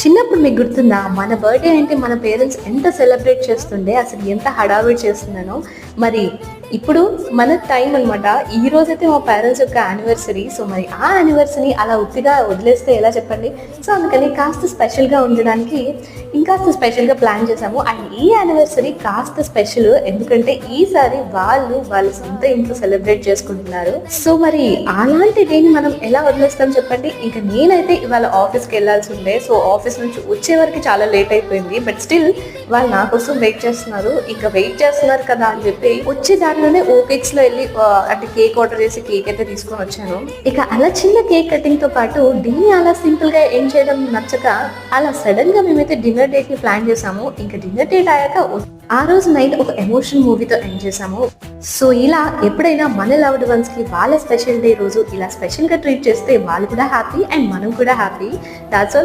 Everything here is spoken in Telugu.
చిన్నప్పుడు మీకు గుర్తుందా మన బర్త్డే అంటే మన పేరెంట్స్ ఎంత సెలబ్రేట్ చేస్తుండే, అసలు ఎంత హడావిడి చేస్తున్నానో. మరి ఇప్పుడు మన టైం అనమాట. ఈ రోజైతే మా పేరెంట్స్ యొక్క యానివర్సరీ. సో మరి ఆ యానివర్సరీ అలా ఉత్తిగా వదిలేస్తే ఎలా చెప్పండి. సో అందుకని కాస్త స్పెషల్గా ఉండడానికి ఇంకాస్త స్పెషల్గా ప్లాన్ చేశాము. అండ్ ఈ యానివర్సరీ కాస్త స్పెషల్ ఎందుకంటే ఈసారి వాళ్ళ సొంత ఇంట్లో సెలబ్రేట్ చేసుకుంటున్నారు. సో మరి అలాంటి డేని మనం ఎలా వదిలేస్తాం చెప్పండి. ఇంకా నేనైతే ఇవాళ ఆఫీస్కి వెళ్ళాల్సి ఉండే. సో ఆఫీస్ నుంచి వచ్చే వరకు చాలా లేట్ అయిపోయింది. బట్ స్టిల్ వాళ్ళు నా కోసం వెయిట్ చేస్తున్నారు. ఇంకా వెయిట్ చేస్తున్నారు కదా అని చెప్పి వచ్చే దారిలోనే ఓకేక్స్ లో వెళ్ళి అంటే కేక్ ఆర్డర్ చేసి కేక్ అయితే తీసుకొని వచ్చాను. ఇక అలా చిన్న కేక్ కటింగ్ తో పాటు దీన్ని అలా సింపుల్ గా ఎండ్ చేయడం నచ్చక అలా సడన్ గా మేమైతే డిన్నర్ డేట్ ని ప్లాన్ చేసాము. ఇంకా డిన్నర్ డేట్ అయ్యాక ఆ రోజు నైట్ ఒక ఎమోషన్ మూవీతో ఎండ్ చేసాము. సో ఇలా ఎప్పుడైనా మన లవ్డ్ వన్స్ కి వాళ్ళ స్పెషల్ డే రోజు ఇలా స్పెషల్ గా ట్రీట్ చేస్తే వాళ్ళు కూడా హ్యాపీ అండ్ మనం కూడా హ్యాపీ. That's all.